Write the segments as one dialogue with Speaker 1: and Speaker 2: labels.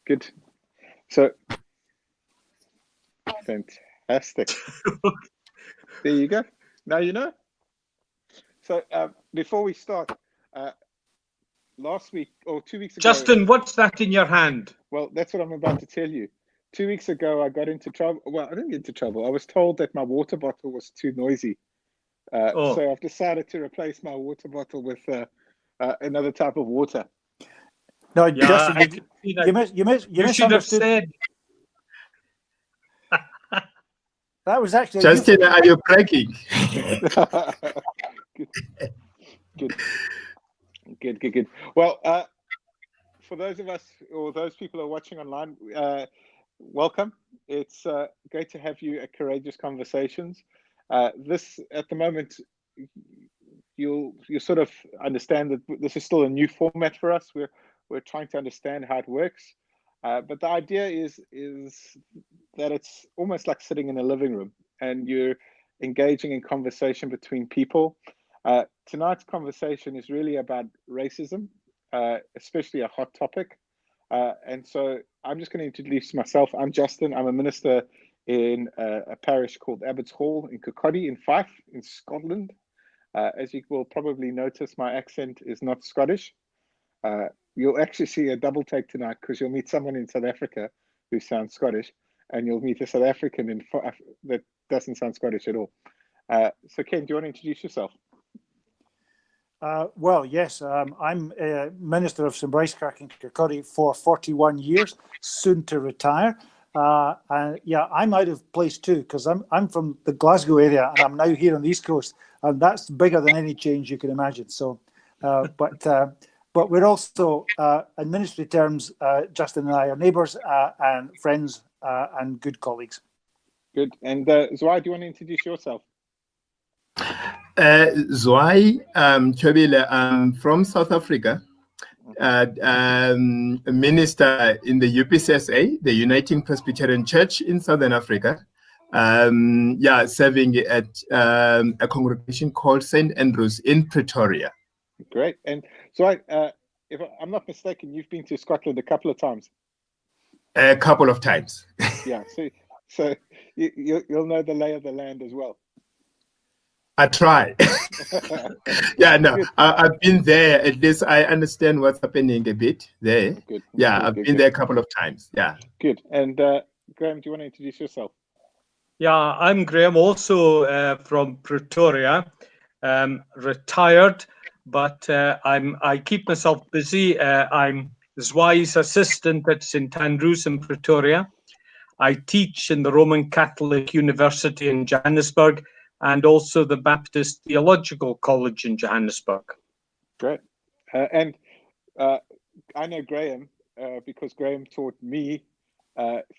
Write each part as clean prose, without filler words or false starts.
Speaker 1: Good. So, fantastic. There you go. Now you know. So, before we start, last week or 2 weeks ago...
Speaker 2: Justin, what's that in your hand?
Speaker 1: Well, that's what I'm about to tell you. 2 weeks ago, I got into trouble. Well, I didn't get into trouble. I was told that my water bottle was too noisy. So I've decided to replace my water bottle with another type of water.
Speaker 3: No,
Speaker 2: Yeah,
Speaker 3: Justin, you
Speaker 2: should have said.
Speaker 3: That was actually
Speaker 4: Justin, are you bragging?
Speaker 1: Good. Well, for those of us or those people who are watching online, welcome. It's great to have you at Courageous Conversations. This, at the moment, you'll sort of understand that this is still a new format for us. We're trying to understand how it works. But the idea is that it's almost like sitting in a living room and you're engaging in conversation between people. Tonight's conversation is really about racism, especially a hot topic. And so I'm just going to introduce myself. I'm Justin. I'm a minister in a parish called Abbots Hall in Kirkcaldy in Fife in Scotland. As you will probably notice, my accent is not Scottish. You'll actually see a double take tonight because you'll meet someone in South Africa who sounds Scottish, and you'll meet a South African that doesn't sound Scottish at all. So Ken, do you want to introduce yourself?
Speaker 3: Well, yes, I'm a Minister of St Brice Kirk in Kirkcaldy for 41 years, soon to retire. And yeah, I'm out of place too because I'm from the Glasgow area and I'm now here on the East Coast, and that's bigger than any change you can imagine. So, but we're also, in ministry terms, Justin and I are neighbours and friends and good colleagues.
Speaker 1: Good. And Zwei, do you want to introduce yourself?
Speaker 4: Zwei Chobile, I'm from South Africa, a minister in the UPCSA, the Uniting Presbyterian Church in Southern Africa. Serving at a congregation called St. Andrews in Pretoria.
Speaker 1: Great. And Zwei, if I'm not mistaken, you've been to Scotland a couple of times.
Speaker 4: A couple of times.
Speaker 1: Yeah. So you'll know the lay of the land as well.
Speaker 4: I try. I've been there. At least I understand what's happening a bit there.
Speaker 1: Good.
Speaker 4: I've been there a couple of times. Yeah.
Speaker 1: Good. And Graham, do you want to introduce yourself?
Speaker 2: Yeah, I'm Graham, also from Pretoria, retired, but I keep myself busy. I'm Zwei's assistant at St Andrews in Pretoria. I teach in the Roman Catholic University in Johannesburg, and also the Baptist Theological College in Johannesburg.
Speaker 1: Great. And I know Graham because Graham taught me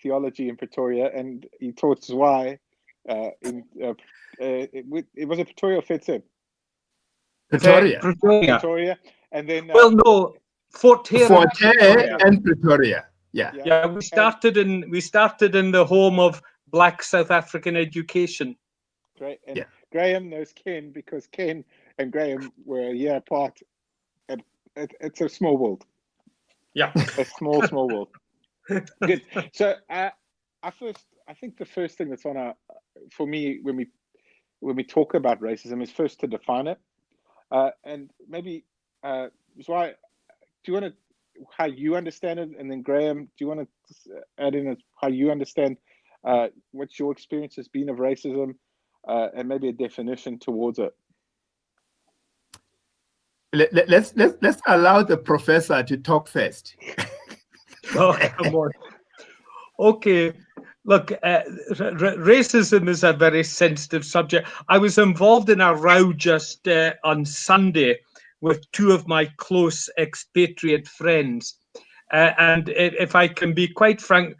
Speaker 1: theology in Pretoria, and he taught Zwei it was a Pretoria or Fetsib?
Speaker 2: Pretoria.
Speaker 1: And then
Speaker 2: Fort Hare
Speaker 4: and Pretoria.
Speaker 2: Yeah, we started in the home of Black South African education.
Speaker 1: Great. And Graham knows Ken because Ken and Graham were a year apart. It's a small world.
Speaker 2: Yeah.
Speaker 1: A small world. Good. So I think the first thing that's on for me when we talk about racism is first to define it. And maybe Zwei, do you want to how you understand it, and then Graham, do you want to add in how you understand what your experience has been of racism? And maybe a definition towards it.
Speaker 4: Let's allow the professor to talk first.
Speaker 2: Oh, come on. Okay. Look, racism is a very sensitive subject. I was involved in a row just on Sunday with two of my close expatriate friends. And if I can be quite frank,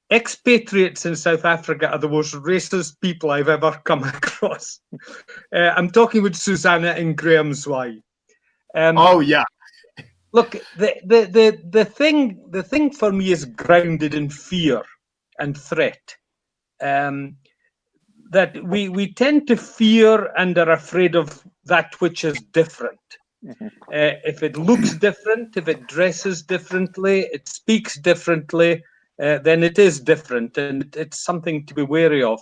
Speaker 2: expatriates in South Africa are the most racist people I've ever come across. I'm talking with Susanna and Graham Zwei. Look, the thing for me is grounded in fear and threat. That we tend to fear and are afraid of that which is different. If it looks different, if it dresses differently, it speaks differently, then it is different, and it's something to be wary of.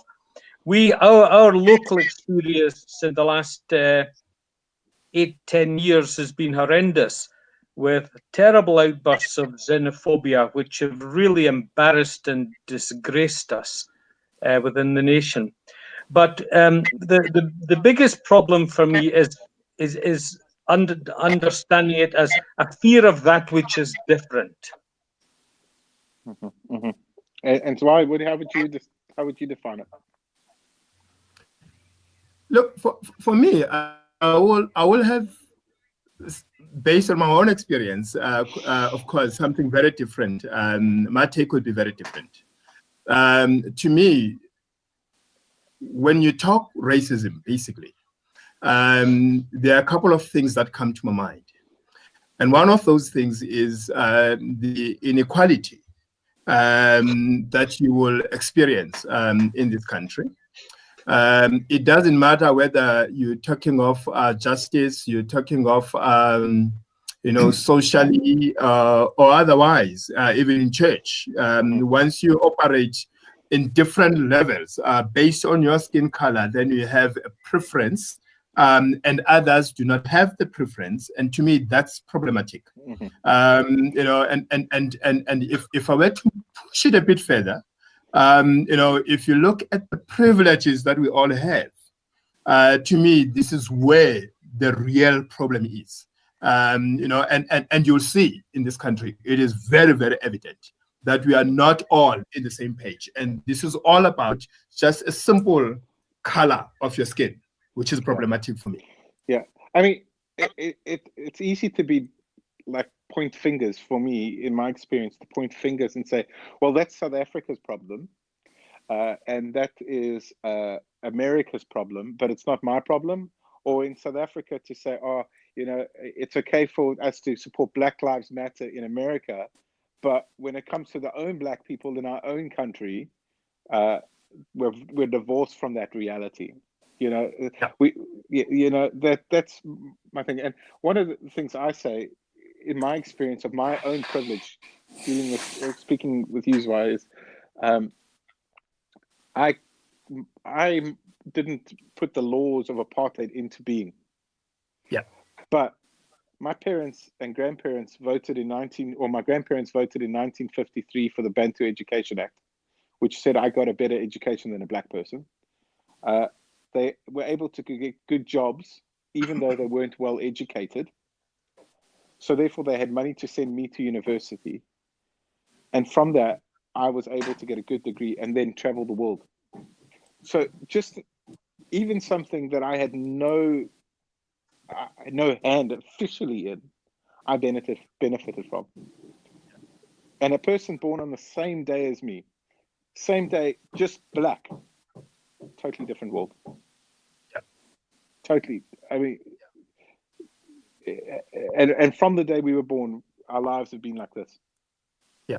Speaker 2: Our local experience in the last 8-10 years has been horrendous, with terrible outbursts of xenophobia, which have really embarrassed and disgraced us within the nation. But the biggest problem for me is understanding it as a fear of that which is different.
Speaker 1: And so, how would you define it?
Speaker 4: Look, for me, I will have, based on my own experience, of course, something very different. My take would be very different. To me, when you talk racism, basically, there are a couple of things that come to my mind. And one of those things is the inequality that you will experience in this country. It doesn't matter whether you're talking of justice, you're talking of, socially or otherwise, even in church. Once you operate in different levels based on your skin color, then you have a preference, and others do not have the preference. And to me, that's problematic. And if I were to push it a bit further, if you look at the privileges that we all have, to me, this is where the real problem is. And you'll see in this country, it is very, very evident that we are not all in the same page. And this is all about just a simple color of your skin, which is problematic for me.
Speaker 1: Yeah. I mean, it's easy to be like point fingers for me, in my experience, to point fingers and say, well, that's South Africa's problem. And that is America's problem, but it's not my problem. Or in South Africa to say, it's okay for us to support Black Lives Matter in America, but when it comes to the own Black people in our own country, we're divorced from that reality. That's my thing. And one of the things I say, in my experience of my own privilege, speaking with you, Zwei, is I didn't put the laws of apartheid into being.
Speaker 4: Yeah.
Speaker 1: But my parents and grandparents voted my grandparents voted in 1953 for the Bantu Education Act, which said I got a better education than a Black person. They were able to get good jobs, even though they weren't well educated. So therefore, they had money to send me to university. And from that, I was able to get a good degree and then travel the world. So just even something that I had no hand officially in, I benefited from. And a person born on the same day as me, same day, just Black, totally different world.
Speaker 4: Yeah.
Speaker 1: Totally. I mean, and from the day we were born, our lives have been like this.
Speaker 4: Yeah.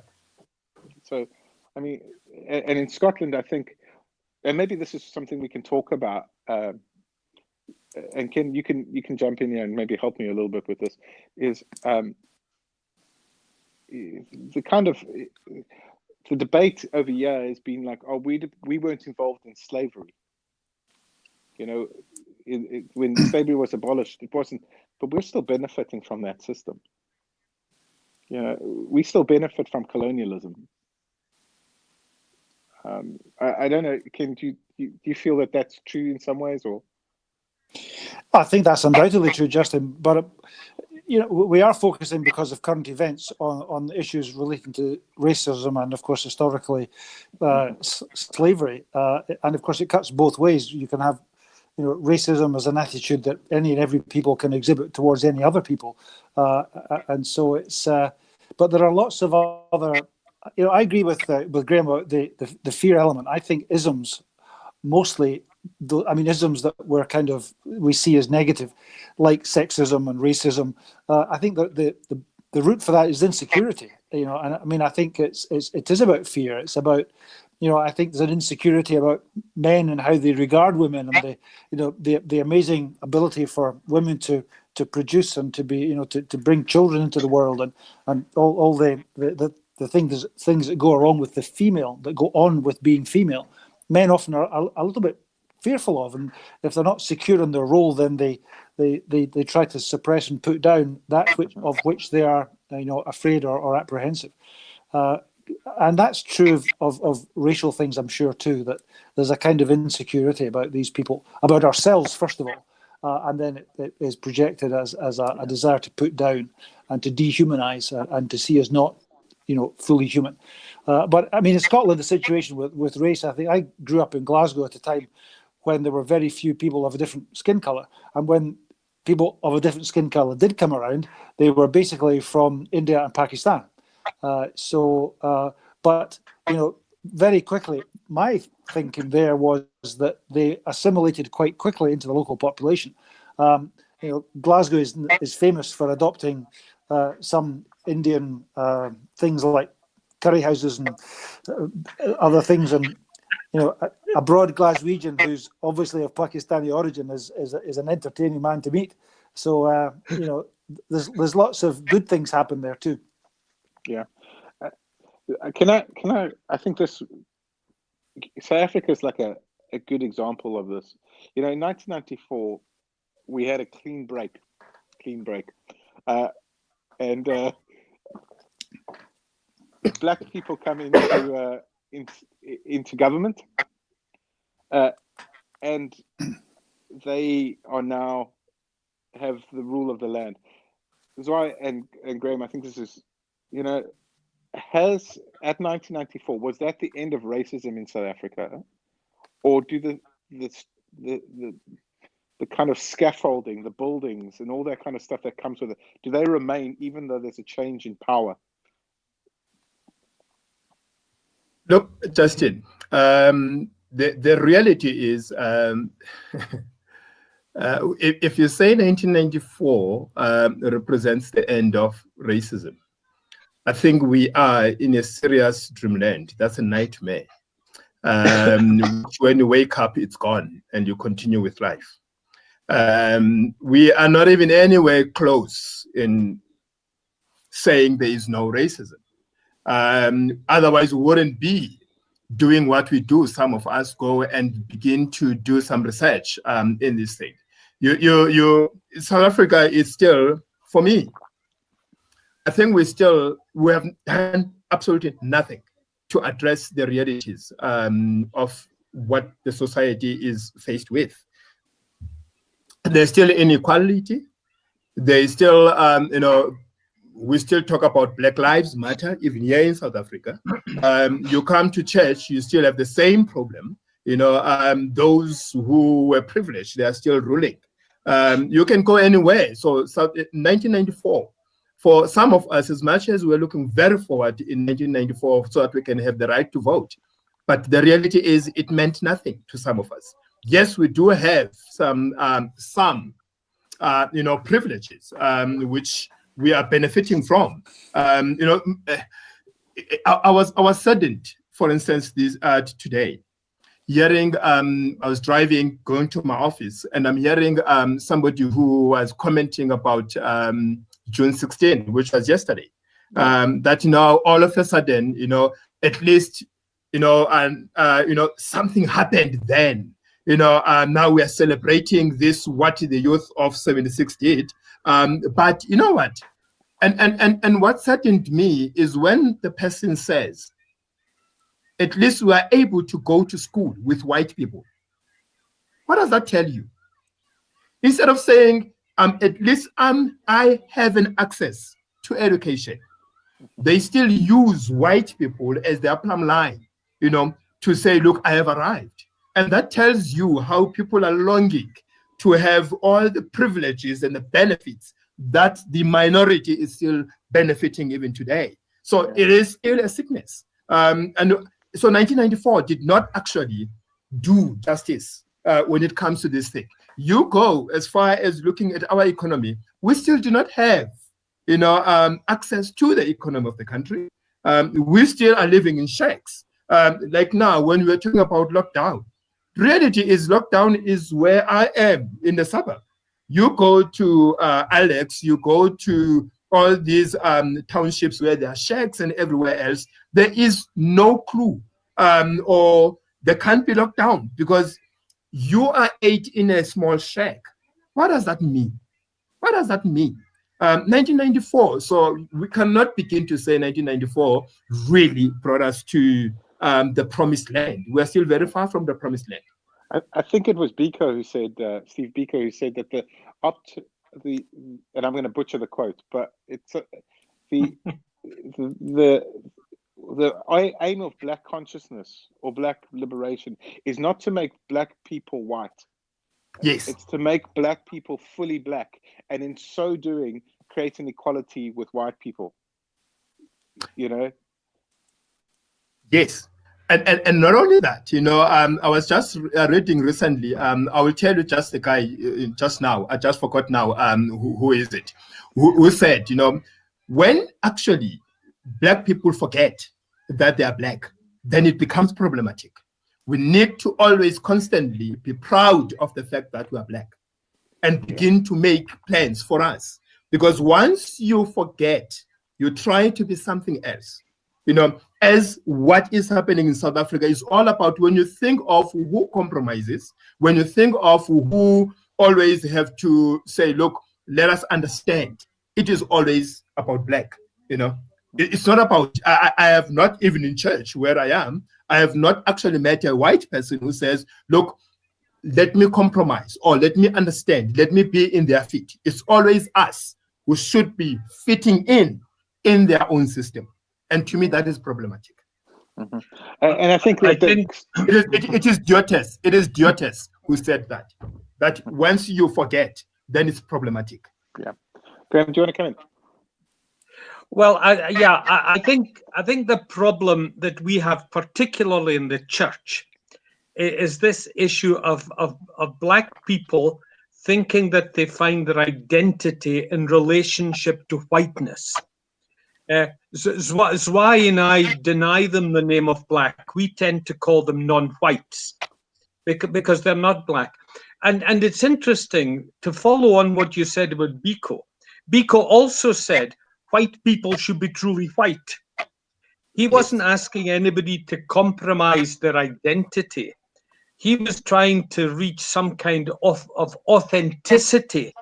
Speaker 1: So, I mean, and in Scotland, I think, and maybe this is something we can talk about. And Ken, you can jump in here and maybe help me a little bit with this. Is the kind of the debate over here has been like, we weren't involved in slavery. When slavery was abolished, it wasn't, but we're still benefiting from that system. We still benefit from colonialism. I don't know, Ken, do you feel that that's true in some ways, or?
Speaker 3: I think that's undoubtedly true, Justin. But we are focusing, because of current events, on issues relating to racism and, of course, historically slavery. And of course, it cuts both ways. You can have, racism as an attitude that any and every people can exhibit towards any other people, and so it's. But there are lots of other. I agree with Graham about the fear element. I think isms mostly. Isms that we see as negative, like sexism and racism. I think that the root for that is insecurity. And I think it is about fear. It's about, I think there's an insecurity about men and how they regard women, and the amazing ability for women to to produce and to be, to bring children into the world, and all the things that go along with the female, that go on with being female, men often are a little bit fearful of, and if they're not secure in their role, then they try to suppress and put down that of which they are, afraid or apprehensive. And that's true of racial things, I'm sure, too, that there's a kind of insecurity about these people, about ourselves, first of all, and then it is projected as a desire to put down and to dehumanize and to see us not, fully human. But I mean, in Scotland, the situation with race, I think I grew up in Glasgow at a time when there were very few people of a different skin color. And when people of a different skin color did come around, they were basically from India and Pakistan. But very quickly, my thinking there was that they assimilated quite quickly into the local population. Glasgow is famous for adopting some Indian things like curry houses and other things, and a broad Glaswegian who's obviously of Pakistani origin is an entertaining man to meet. So there's lots of good things happen there too.
Speaker 1: Yeah. Can I? I think this South Africa is like a good example of this. In 1994, we had a clean break, and black people come into government, and they are now have the rule of the land. That's why, and Graham, I think this is, has at 1994, was that the end of racism in South Africa, or do the kind of scaffolding, the buildings, and all that kind of stuff that comes with it, do they remain even though there's a change in power?
Speaker 4: Look, Justin, the reality is, if you say 1994 represents the end of racism, I think we are in a serious dreamland. That's a nightmare. When you wake up, it's gone, and you continue with life. We are not even anywhere close in saying there is no racism. Otherwise, we wouldn't be doing what we do. Some of us go and begin to do some research in this thing. South Africa is still, for me, I think we have done absolutely nothing to address the realities of what the society is faced with. There's still inequality. There is still, we still talk about Black Lives Matter, even here in South Africa. You come to church, you still have the same problem. Those who were privileged, they are still ruling. You can go anywhere. So 1994, for some of us, as much as we're looking very forward in 1994 so that we can have the right to vote, but the reality is it meant nothing to some of us. Yes, we do have some privileges, which we are benefiting from. I was saddened, for instance, today, hearing, I was driving, going to my office, and I'm hearing somebody who was commenting about June 16, which was yesterday, that all of a sudden, at least, something happened then. Now we are celebrating this, what the youth of 76 did. But you know what? And what saddened me is when the person says, at least we are able to go to school with white people. What does that tell you? Instead of saying, at least I have an access to education, they still use white people as their plumb line, to say, look, I have arrived. And that tells you how people are longing to have all the privileges and the benefits that the minority is still benefiting even today. So it is still a sickness. And so 1994 did not actually do justice when it comes to this thing. You go as far as looking at our economy, we still do not have, access to the economy of the country. We still are living in shacks. Like now, when we're talking about lockdown, reality is lockdown is where I am in the suburb. You go to Alex, you go to all these townships where there are shacks and everywhere else, there is no clue, or they can't be locked down because you are 8 in a small shack. What does that mean? What does that mean? 1994, so we cannot begin to say 1994 really brought us to the promised land. We're still very far from the promised land.
Speaker 1: I think it was Biko who said, Steve Biko, who said that and I'm going to butcher the quote, but it's the aim of Black consciousness or Black liberation is not to make Black people white.
Speaker 4: Yes.
Speaker 1: It's to make Black people fully Black, and in so doing, create an equality with white people. You know?
Speaker 4: Yes. And not only that, you know, I was just reading recently, I will tell you just the guy just now, I just forgot now, who is it, who said, you know, when actually Black people forget that they are Black, then it becomes problematic. We need to always constantly be proud of the fact that we are Black and begin to make plans for us. Because once you forget, you try to be something else. You know, as what is happening in South Africa is all about when you think of who compromises, when you think of who always have to say, look, let us understand. It is always about Black, you know. It's not about, I have not, even in church where I am, I have not actually met a white person who says, look, let me compromise or let me understand, let me be in their feet. It's always us who should be fitting in their own system. And to me, that is problematic.
Speaker 1: Mm-hmm. And I think that
Speaker 4: it is Diotes. It is Diotes who said that. That once you forget, then it's problematic.
Speaker 1: Yeah. Graham, do you want to come in?
Speaker 2: Well, I think the problem that we have, particularly in the church, is this issue of Black people thinking that they find their identity in relationship to whiteness. Zwei and I deny them the name of Black. We tend to call them non-whites because they're not Black. And it's interesting to follow on what you said about Biko. Biko also said white people should be truly white. He wasn't asking anybody to compromise their identity. He was trying to reach some kind of authenticity,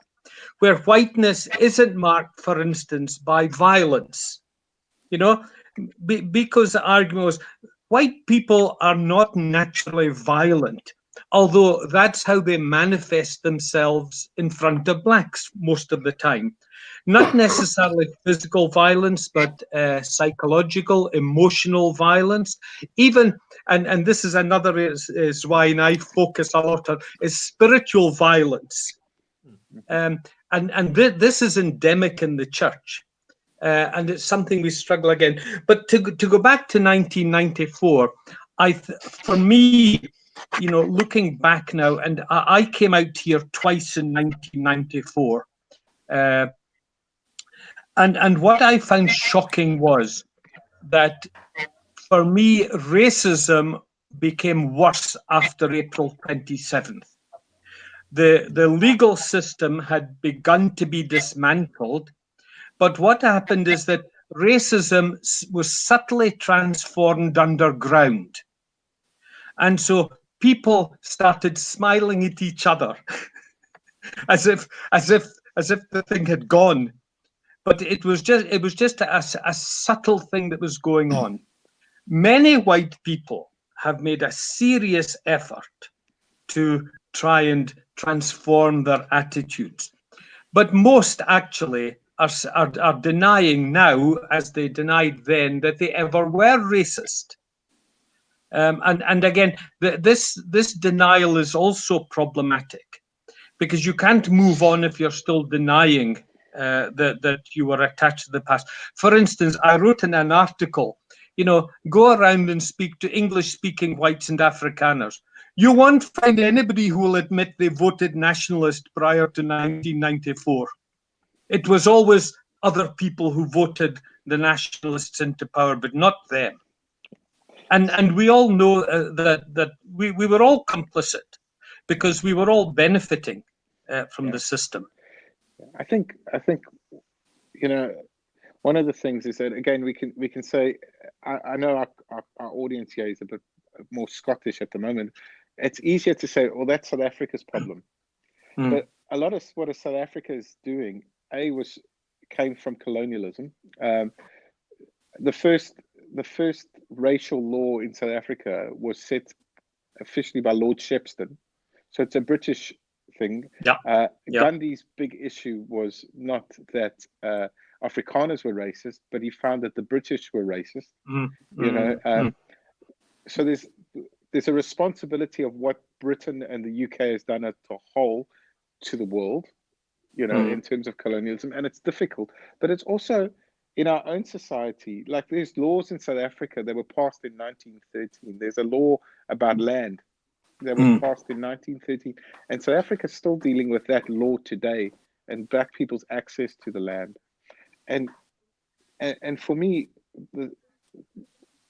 Speaker 2: where whiteness isn't marked, for instance, by violence. You know, because the argument was white people are not naturally violent, although that's how they manifest themselves in front of Blacks most of the time. Not necessarily physical violence, but psychological, emotional violence. Even, and this is another is why I focus a lot on, is spiritual violence. And this is endemic in the church. And it's something we struggle again. But to go back to 1994, for me, you know, looking back now, and I came out here twice in 1994. And what I found shocking was that, for me, racism became worse after April 27th. The legal system had begun to be dismantled, but what happened is that racism was subtly transformed underground. And so people started smiling at each other as if the thing had gone. But it was just a subtle thing that was going on. Many white people have made a serious effort to try and transform their attitudes. But most actually are denying now, as they denied then, that they ever were racist. And again, this denial is also problematic, because you can't move on if you're still denying that you were attached to the past. For instance, I wrote in an article, you know, go around and speak to English-speaking whites and Afrikaners. You won't find anybody who will admit they voted nationalist prior to 1994. It was always other people who voted the nationalists into power, but not them. And we all know that we were all complicit, because we were all benefiting from the system.
Speaker 1: I think you know, one of the things is that, again, we can say, I know our audience here is a bit more Scottish at the moment. It's easier to say, well, that's South Africa's problem. But a lot of what South Africa is doing, came from colonialism. The first racial law in South Africa was set officially by Lord Shepstone, so it's a British thing. Gandhi's big issue was not that Afrikaners were racist, but he found that the British were racist. So there's a responsibility of what Britain and the UK has done as a whole to the world, in terms of colonialism, and it's difficult. But it's also in our own society. Like, there's laws in South Africa that were passed in 1913. There's a law about land that was passed in 1913, and South Africa is still dealing with that law today, and black people's access to the land. And for me,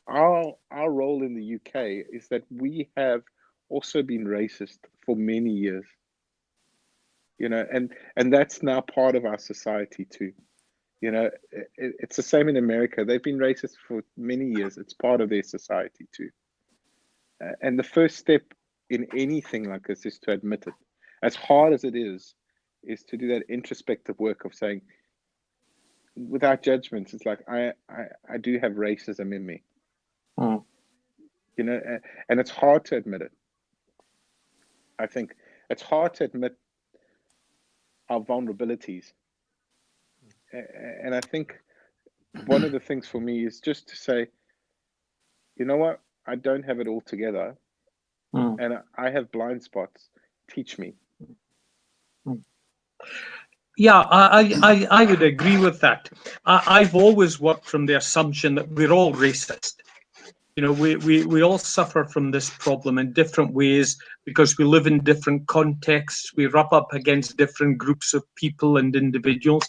Speaker 1: our role in the UK is that we have also been racist for many years, and that's now part of our society too. It's the same in America. They've been racist for many years. It's part of their society too. And the first step in anything like this is to admit it. As hard as it is to do that introspective work of saying, without judgments, it's like, I do have racism in me. And it's hard to admit it. I think it's hard to admit our vulnerabilities. And I think one of the things for me is just to say, you know what? I don't have it all together. And I have blind spots. Teach me.
Speaker 2: Yeah, I would agree with that. I've always worked from the assumption that we're all racist. We all suffer from this problem in different ways because we live in different contexts. We rub up against different groups of people and individuals.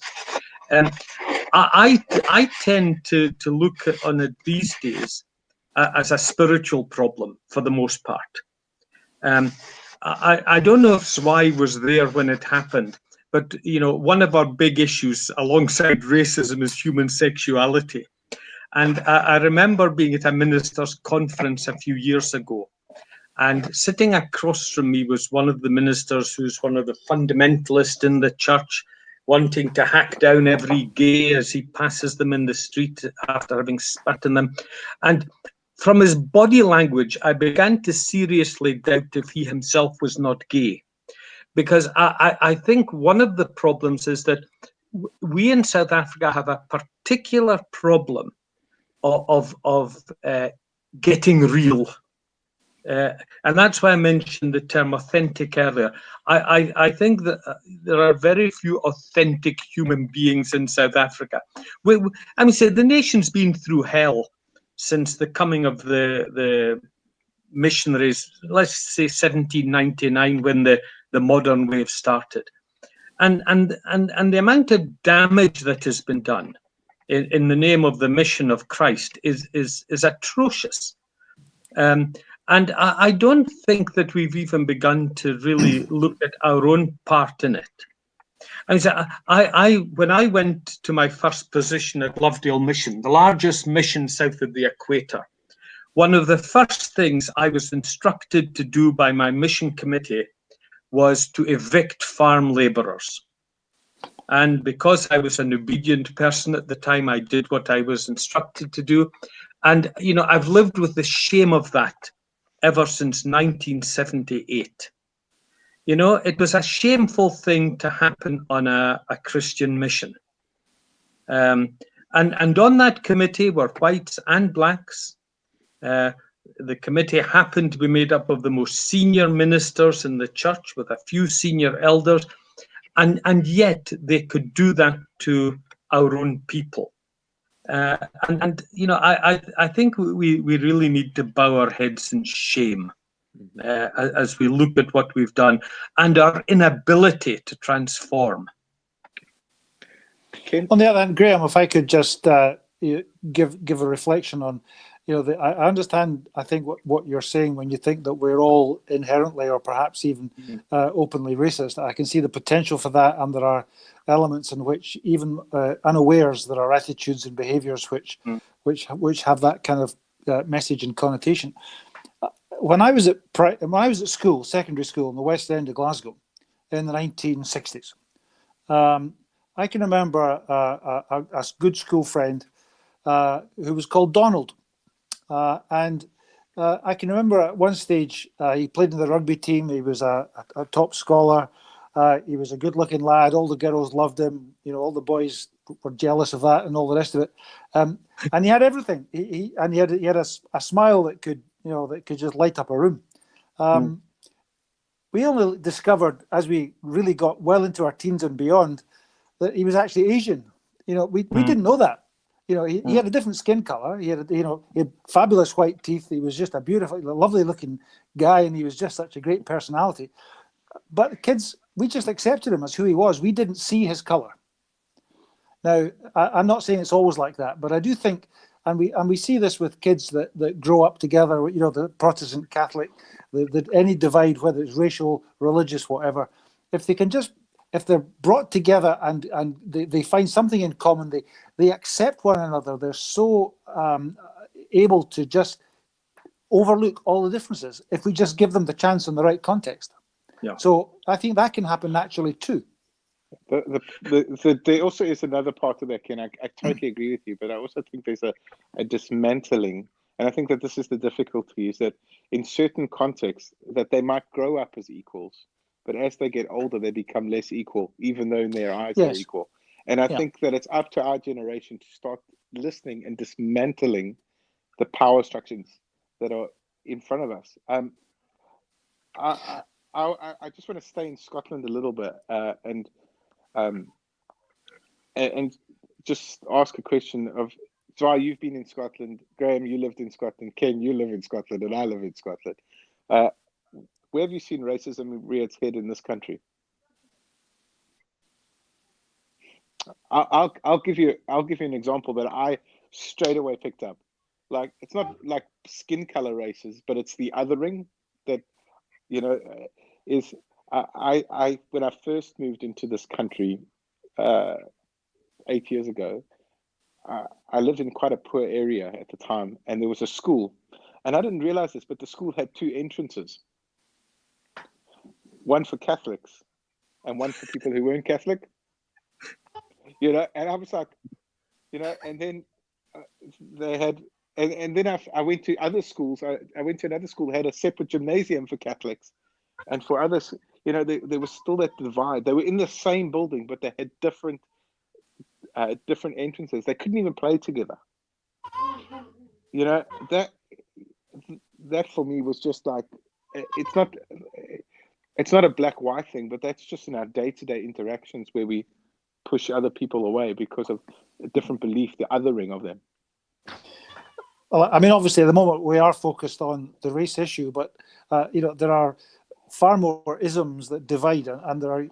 Speaker 2: I tend to look on it these days as a spiritual problem for the most part. I don't know if Zwei was there when it happened, but one of our big issues alongside racism is human sexuality. And I remember being at a ministers' conference a few years ago, and sitting across from me was one of the ministers who's one of the fundamentalists in the church, wanting to hack down every gay as he passes them in the street after having spat in them. And from his body language, I began to seriously doubt if he himself was not gay. Because I think one of the problems is that we in South Africa have a particular problem of getting real. And that's why I mentioned the term authentic earlier. I think that there are very few authentic human beings in South Africa. The nation's been through hell since the coming of the missionaries, let's say 1799, when the modern wave started. And the amount of damage that has been done in the name of the mission of Christ is atrocious. And I don't think that we've even begun to really look at our own part in it. When I went to my first position at Lovedale Mission, the largest mission south of the equator, one of the first things I was instructed to do by my mission committee was to evict farm labourers. And because I was an obedient person at the time, I did what I was instructed to do. And, I've lived with the shame of that ever since 1978. It was a shameful thing to happen on a Christian mission. And on that committee were whites and blacks. The committee happened to be made up of the most senior ministers in the church with a few senior elders. And yet they could do that to our own people. I think we really need to bow our heads in shame as we look at what we've done and our inability to transform.
Speaker 3: On the other hand, Graham, if I could just give a reflection on, I understand, I think what you're saying when you think that we're all inherently or perhaps even openly racist. I can see the potential for that, and there are elements in which even unawares there are attitudes and behaviours which have that kind of message and connotation. When I was at school, secondary school in the West End of Glasgow in the 1960s, I can remember a good school friend who was called Donald. And I can remember at one stage he played in the rugby team. He was a top scholar. He was a good-looking lad. All the girls loved him. All the boys were jealous of that and all the rest of it. And he had everything. He had a smile that could just light up a room. We only discovered as we really got well into our teens and beyond that he was actually Asian. We didn't know that. He had a different skin color. He had fabulous white teeth. He was just a beautiful, lovely looking guy, and he was just such a great personality. But the kids, we just accepted him as who he was. We didn't see his color. Now, I'm not saying it's always like that, but I do think, and we see this with kids that grow up together. The Protestant, Catholic, any divide, whether it's racial, religious, whatever. If they're brought together and they find something in common, they accept one another. They're so able to just overlook all the differences if we just give them the chance in the right context. Yeah. So I think that can happen naturally too.
Speaker 1: There also is another part of that, Ken. I totally agree with you, but I also think there's a dismantling, and I think that this is the difficulty, is that in certain contexts that they might grow up as equals, but as they get older, they become less equal, even though in their eyes they're equal. And I think that it's up to our generation to start listening and dismantling the power structures that are in front of us. I just want to stay in Scotland a little bit and just ask a question of, Dry, you've been in Scotland, Graham, you lived in Scotland, Ken, you live in Scotland, and I live in Scotland. Where have you seen racism rear its head in this country? I'll give you an example that I straight away picked up. Like, it's not like skin color races, but it's the othering that is. I when I first moved into this country 8 years ago, I lived in quite a poor area at the time, and there was a school, and I didn't realize this, but the school had two entrances. One for Catholics and one for people who weren't Catholic, and I was like, and then they had, and then I went to other schools. I went to another school that had a separate gymnasium for Catholics, and for others, there was still that divide. They were in the same building, but they had different entrances. They couldn't even play together. That for me was just like, it's not a black-white thing, but that's just in our day-to-day interactions where we push other people away because of a different belief, the othering of them.
Speaker 3: Well, I mean, obviously, at the moment we are focused on the race issue, but there are far more isms that divide, and there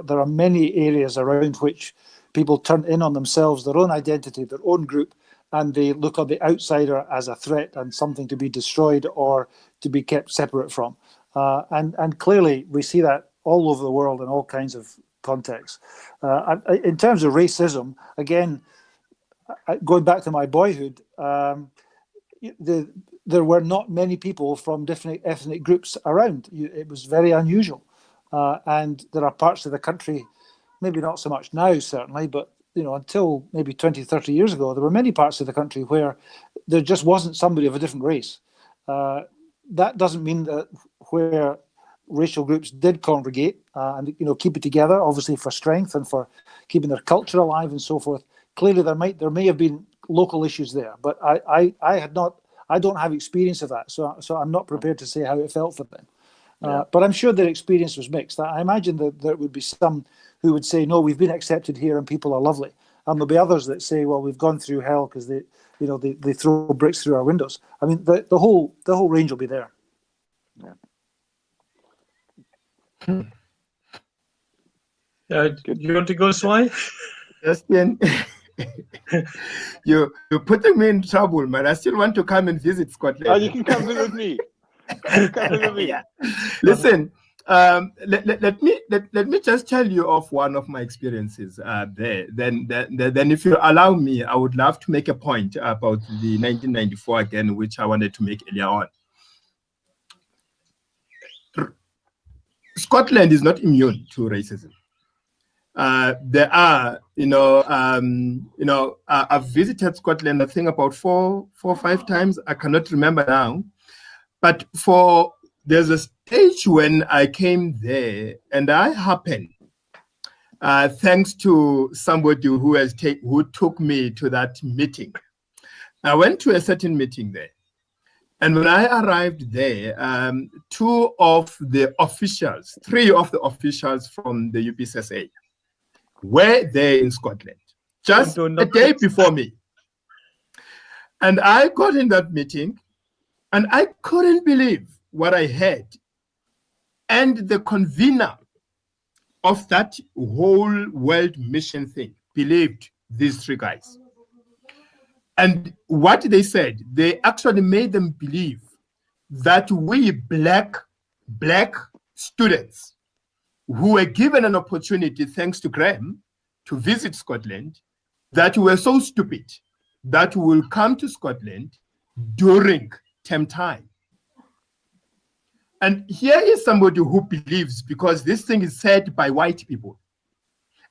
Speaker 3: are many areas around which people turn in on themselves, their own identity, their own group, and they look on the outsider as a threat and something to be destroyed or to be kept separate from. And clearly, we see that all over the world in all kinds of contexts. In terms of racism, again, going back to my boyhood, there were not many people from different ethnic groups around. It was very unusual. And there are parts of the country, maybe not so much now, certainly, but until maybe 20, 30 years ago, there were many parts of the country where there just wasn't somebody of a different race. That doesn't mean that where racial groups did congregate and keep it together, obviously for strength and for keeping their culture alive and so forth. Clearly, there may have been local issues there, but I don't have experience of that, so I'm not prepared to say how it felt for them. But I'm sure their experience was mixed. I imagine that there would be some who would say, no, we've been accepted here and people are lovely. And there'll be others that say, well, we've gone through hell because they throw bricks through our windows. I mean, the whole range will be there.
Speaker 2: You want to go, Swai?
Speaker 4: Yes, Ken. You're putting me in trouble, man. I still want to come and visit Scotland.
Speaker 1: Oh, you can come visit me. Come visit me.
Speaker 4: Yeah. Listen, let me just tell you of one of my experiences there. Then, if you allow me, I would love to make a point about the 1994 again, which I wanted to make earlier on. Scotland is not immune to racism. There are, I've visited Scotland, I think about four or five times. I cannot remember now. But there's a stage when I came there, and I happened, thanks to somebody who took me to that meeting. I went to a certain meeting there. And when I arrived there, three of the officials from the UPSSA were there in Scotland, just a day before me. And I got in that meeting, and I couldn't believe what I heard. And the convener of that whole world mission thing believed these three guys. And what they said, they actually made them believe that we black students who were given an opportunity, thanks to Graham, to visit Scotland, that we were so stupid that we will come to Scotland during term time. And here is somebody who believes, because this thing is said by white people.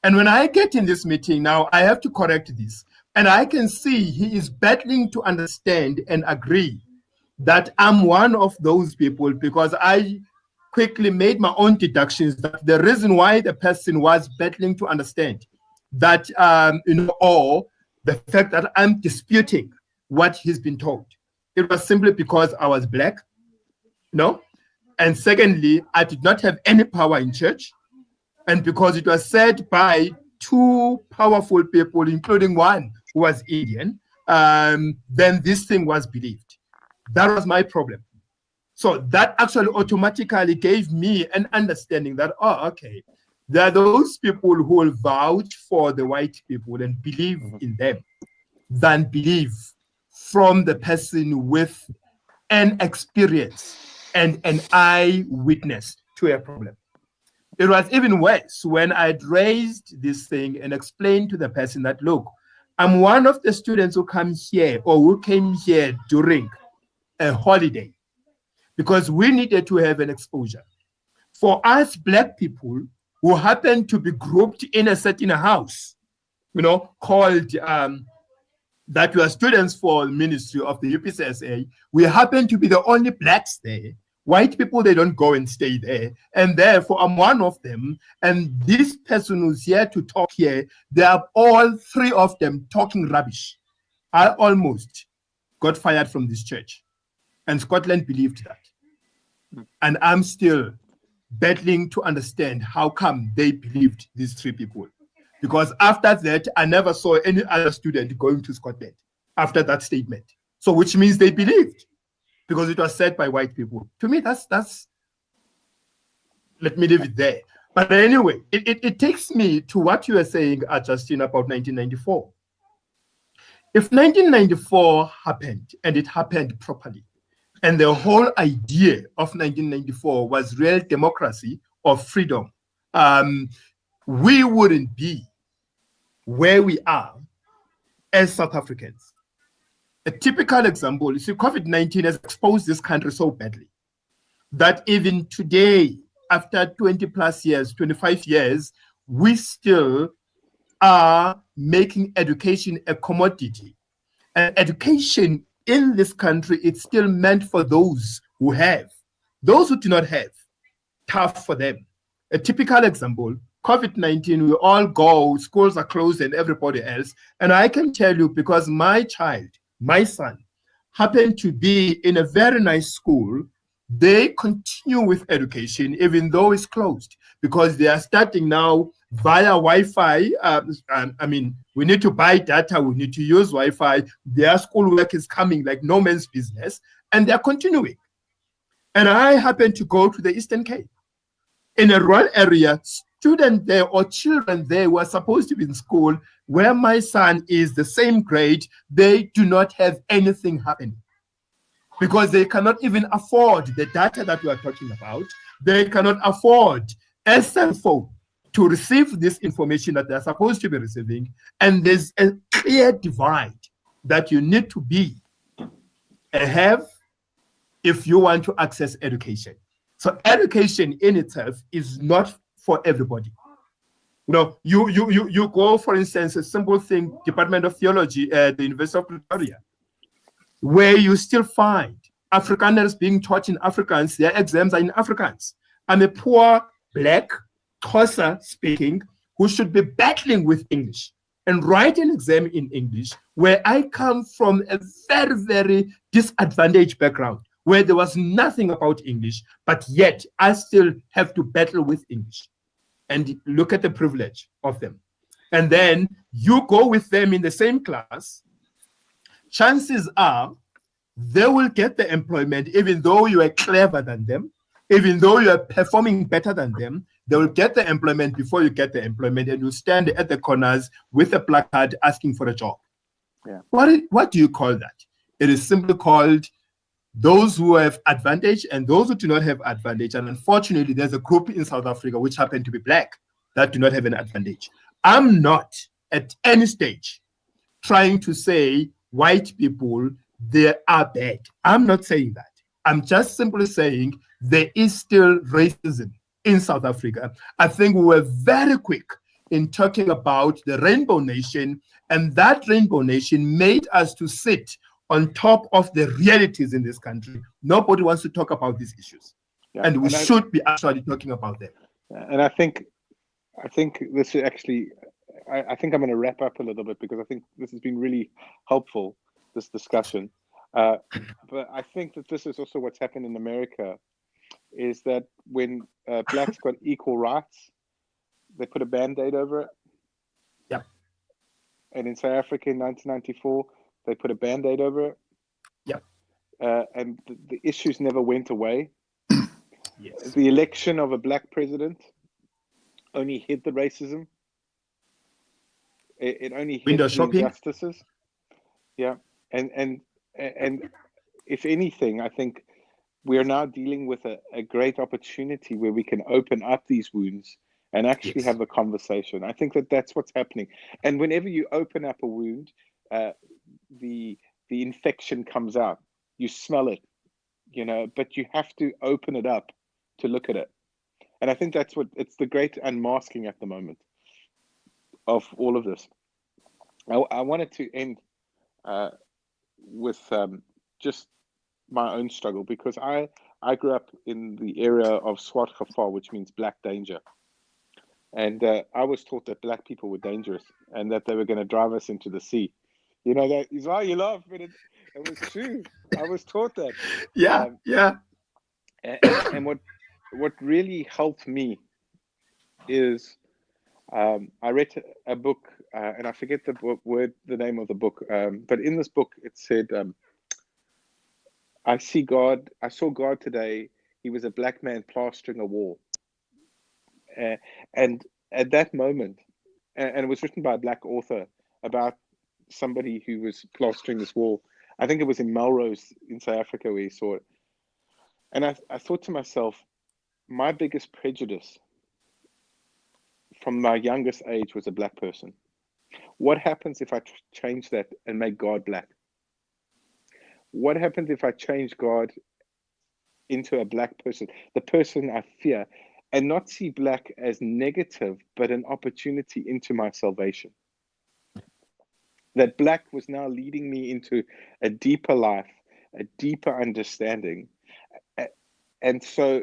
Speaker 4: And when I get in this meeting now, I have to correct this. And I can see he is battling to understand and agree that I'm one of those people, because I quickly made my own deductions that the reason why the person was battling to understand that, or the fact that I'm disputing what he's been told, it was simply because I was black, and secondly, I did not have any power in church, and because it was said by two powerful people, including one who was Indian, then this thing was believed. That was my problem. So that actually automatically gave me an understanding that, okay, there are those people who will vouch for the white people and believe in them than believe from the person with an experience and an eyewitness to a problem. It was even worse when I'd raised this thing and explained to the person that, look, I'm one of the students who come here or who came here during a holiday because we needed to have an exposure. For us black people who happen to be grouped in a certain house, called that we are students for the ministry of the UPSSA, we happen to be the only blacks there. White people, they don't go and stay there. And therefore, I'm one of them. And this person who's here to talk here, they are all three of them talking rubbish. I almost got fired from this church. And Scotland believed that. And I'm still battling to understand how come they believed these three people. Because after that, I never saw any other student going to Scotland after that statement. So which means they believed, because it was said by white people. To me, that's let me leave it there. But anyway, it takes me to what you were saying, Justin, about 1994. If 1994 happened, and it happened properly, and the whole idea of 1994 was real democracy or freedom, we wouldn't be where we are as South Africans. A typical example, you see, COVID-19 has exposed this country so badly that even today, after 20 plus years, 25 years, we still are making education a commodity. And education in this country, it's still meant for those who have. Those who do not have, tough for them. A typical example, COVID-19, we all go, schools are closed and everybody else. And I can tell you, because my son, happened to be in a very nice school, they continue with education even though it's closed, because they are starting now via Wi-Fi. We need to buy data, we need to use Wi-Fi. Their schoolwork is coming like no man's business, and they're continuing. And I happen to go to the Eastern Cape. In a rural area, students there or children there who are supposed to be in school where my son is the same grade, they do not have anything happening because they cannot even afford the data that we are talking about. They cannot afford a cell phone to receive this information that they're supposed to be receiving. And there's a clear divide that you need to be have if you want to access education. So education in itself is not for everybody. You go, for instance, a simple thing, Department of Theology at the University of Pretoria, where you still find Afrikaners being taught in Afrikaans, their exams are in Afrikaans. I'm a poor black Xhosa speaking who should be battling with English and write an exam in English, where I come from a very, very disadvantaged background where there was nothing about English, but yet I still have to battle with English. And look at the privilege of them. And then you go with them in the same class, chances are they will get the employment even though you are clever than them, even though you are performing better than them. They will get the employment before you get the employment, and you stand at the corners with a placard asking for a job.
Speaker 1: Yeah.
Speaker 4: What do you call that? It is simply called those who have advantage and those who do not have advantage. And unfortunately, there's a group in South Africa which happen to be black that do not have an advantage. I'm not at any stage trying to say white people, they are bad. I'm not saying that. I'm just simply saying there is still racism in South Africa. I think we were very quick in talking about the Rainbow Nation, and that Rainbow Nation made us to sit on top of the realities in this country. Nobody wants to talk about these issues, and we should be actually talking about them.
Speaker 1: And I think this is actually, I think I'm going to wrap up a little bit because I think this has been really helpful, this discussion. But I think that this is also what's happened in America, is that when blacks got equal rights, they put a Band-Aid over it.
Speaker 4: Yeah.
Speaker 1: And in South Africa in 1994, they put a Band-Aid over it.
Speaker 4: Yeah.
Speaker 1: And the issues never went away.
Speaker 4: Yes.
Speaker 1: The election of a black president only hid the racism. It only hid the injustices. Yeah. And if anything, I think we are now dealing with a great opportunity where we can open up these wounds and actually have a conversation. I think that that's what's happening. And whenever you open up a wound, the infection comes out. You smell it, but you have to open it up to look at it. And I think that's it's the great unmasking at the moment of all of this. I wanted to end with just my own struggle, because I grew up in the area of Swart Gevaar, which means black danger. And I was taught that black people were dangerous and that they were going to drive us into the sea. That is why you laugh, but it was true. I was taught that.
Speaker 4: Yeah.
Speaker 1: And what really helped me is I read a book, and I forget the name of the book, but in this book it said, I saw God today. He was a black man plastering a wall. And at that moment, and it was written by a black author about somebody who was plastering this wall. I think it was in Melrose in South Africa where he saw it. And I thought to myself, my biggest prejudice from my youngest age was a black person. What happens if I change that and make God black? What happens if I change God into a black person, the person I fear, and not see black as negative, but an opportunity into my salvation? That black was now leading me into a deeper life, a deeper understanding. And so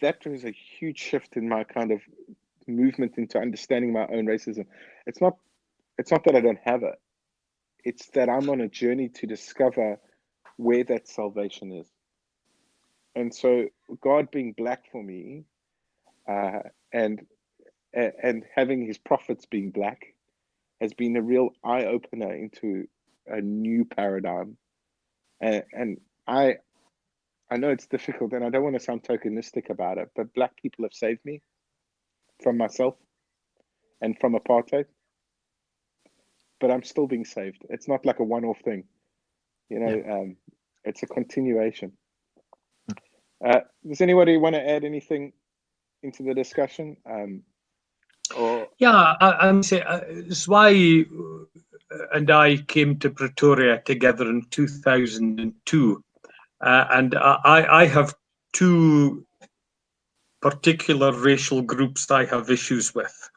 Speaker 1: that was a huge shift in my kind of movement into understanding my own racism. It's not that I don't have it. It's that I'm on a journey to discover where that salvation is. And so God being black for me, and having his prophets being black, has been a real eye-opener into a new paradigm. And I know it's difficult, and I don't want to sound tokenistic about it, but black people have saved me. from myself and from apartheid, but I'm still being saved. It's not like a one-off thing, you know. Yeah. It's a continuation. Does anybody want to add anything into the discussion?
Speaker 2: Yeah, I'm saying Zwei and I came to Pretoria together in 2002, and I have two particular racial groups I have issues with.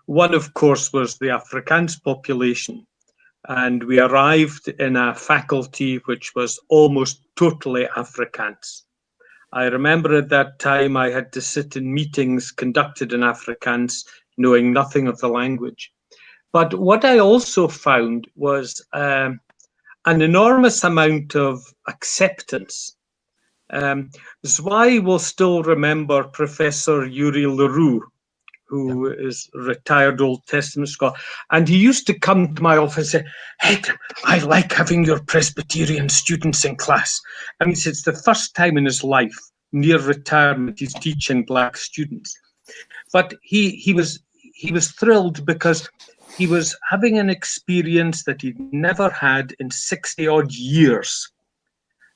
Speaker 2: One, of course, was the Afrikaans population, and we arrived in a faculty which was almost totally Afrikaans. I remember at that time I had to sit in meetings conducted in Afrikaans, knowing nothing of the language. But what I also found was an enormous amount of acceptance. Zwei will still remember Professor Yuri Leroux, who is a retired Old Testament scholar. And he used to come to my office and say, "Hey, I like having your Presbyterian students in class." I mean, it's the first time in his life, near retirement, he's teaching Black students. But he was thrilled because he was having an experience that he'd never had in 60 odd years.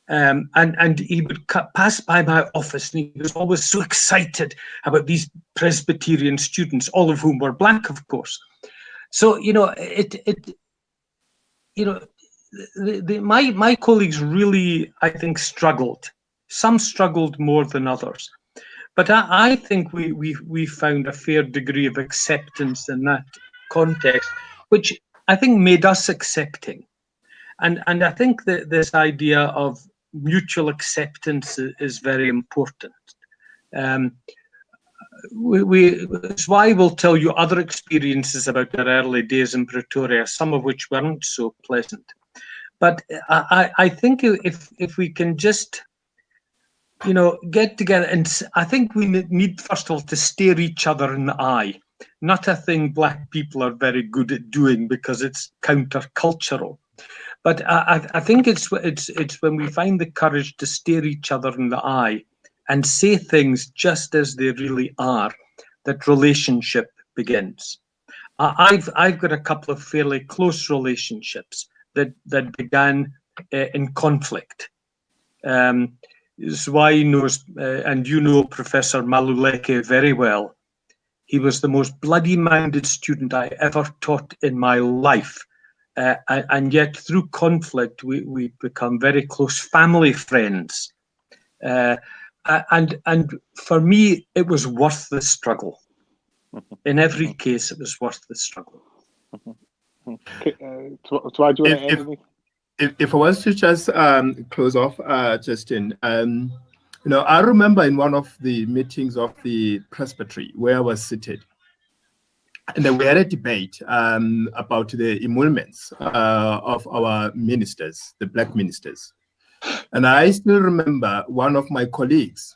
Speaker 2: And he would pass by my office, and he was always so excited about these Presbyterian students, all of whom were Black, of course. So my colleagues really, I think, struggled. Some struggled more than others, but I think we found a fair degree of acceptance in that context, which I think made us accepting. And I think that this idea of mutual acceptance is very important. Zwei will tell you other experiences about their early days in Pretoria, some of which weren't so pleasant. But I think if we can just, get together, and I think we need, first of all, to stare each other in the eye. Not a thing Black people are very good at doing because it's countercultural. But I think it's when we find the courage to stare each other in the eye and say things just as they really are, that relationship begins. I've got a couple of fairly close relationships that began in conflict. Zwei knows, and you know Professor Maluleke very well. He was the most bloody-minded student I ever taught in my life. And yet through conflict, we become very close family friends. And for me, it was worth the struggle. In every case, it was worth the struggle.
Speaker 4: If I was to just close off, Justin, I remember in one of the meetings of the presbytery where I was seated, and then we had a debate about the emoluments of our ministers, the Black ministers. And I still remember one of my colleagues,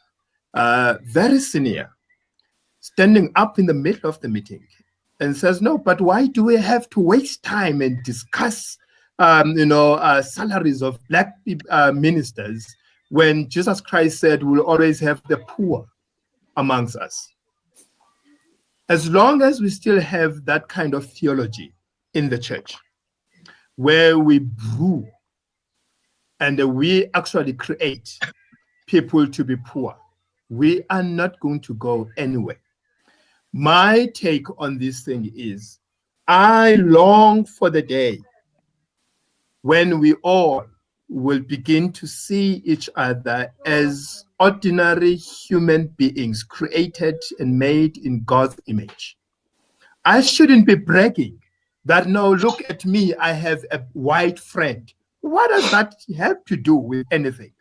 Speaker 4: very senior, standing up in the middle of the meeting and says, "No, but why do we have to waste time and discuss salaries of Black ministers when Jesus Christ said we'll always have the poor amongst us?" As long as we still have that kind of theology in the church, where we brew and we actually create people to be poor, we are not going to go anywhere. My take on this thing is, I long for the day when we all will begin to see each other as ordinary human beings created and made in God's image. I shouldn't be bragging that, no, look at me, I have a white friend. What does that have to do with anything?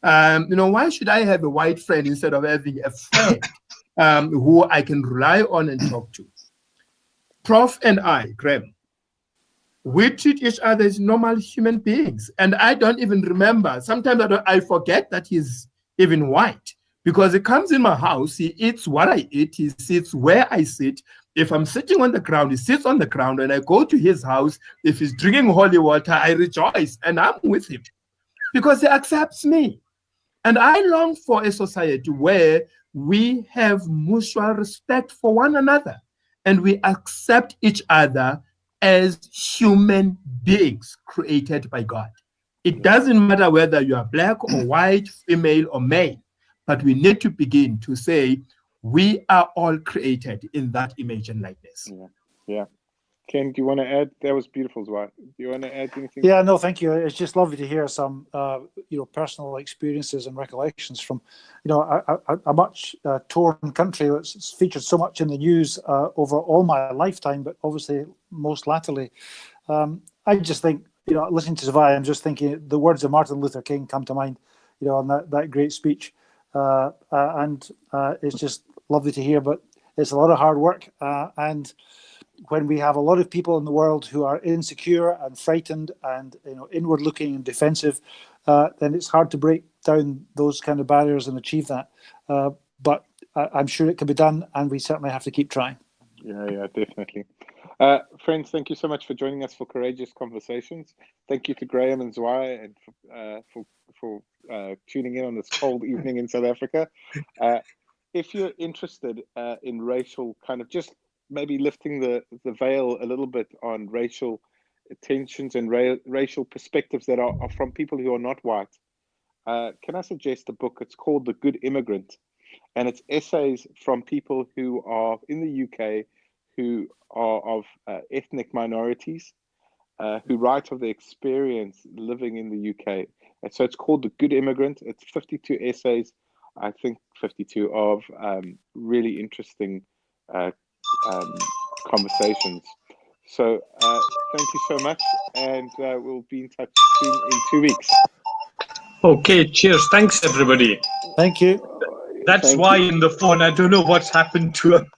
Speaker 4: Why should I have a white friend instead of having a friend who I can rely on and talk to? Prof and I, Graham, we treat each other as normal human beings. And I don't even remember. Sometimes I forget that he's even white, because he comes in my house, he eats what I eat, he sits where I sit. If I'm sitting on the ground, he sits on the ground. When I go to his house, if he's drinking holy water, I rejoice and I'm with him because he accepts me. And I long for a society where we have mutual respect for one another, and we accept each other as human beings created by God. It doesn't matter whether you are black or white, female or male, but we need to begin to say we are all created in that image and likeness.
Speaker 1: Yeah. Ken, do you want to add? That was beautiful, Zwai. Do you want to add anything?
Speaker 3: Yeah, no, thank you. It's just lovely to hear some, personal experiences and recollections from, a much torn country that's featured so much in the news over all my lifetime, but obviously most latterly. I just think, listening to Zvai, I'm just thinking the words of Martin Luther King come to mind, on that great speech. And it's just lovely to hear, but it's a lot of hard work. And when we have a lot of people in the world who are insecure and frightened and inward looking and defensive, then it's hard to break down those kind of barriers and achieve that. But I'm sure it can be done, and we certainly have to keep trying.
Speaker 1: Yeah, definitely. Friends, thank you so much for joining us for Courageous Conversations. Thank you to Graham and Zwai and for tuning in on this cold evening in South Africa. If you're interested in racial kind of just maybe lifting the veil a little bit on racial tensions and racial perspectives that are from people who are not white, can I suggest a book? It's called The Good Immigrant, and it's essays from people who are in the UK who are of ethnic minorities, who write of their experience living in the UK. And so it's called The Good Immigrant. It's 52 essays, I think 52 of really interesting conversations. So thank you so much, and we'll be in touch soon in 2 weeks.
Speaker 2: Okay, cheers. Thanks, everybody.
Speaker 3: Thank you.
Speaker 2: That's why in the phone, I don't know what's happened to him.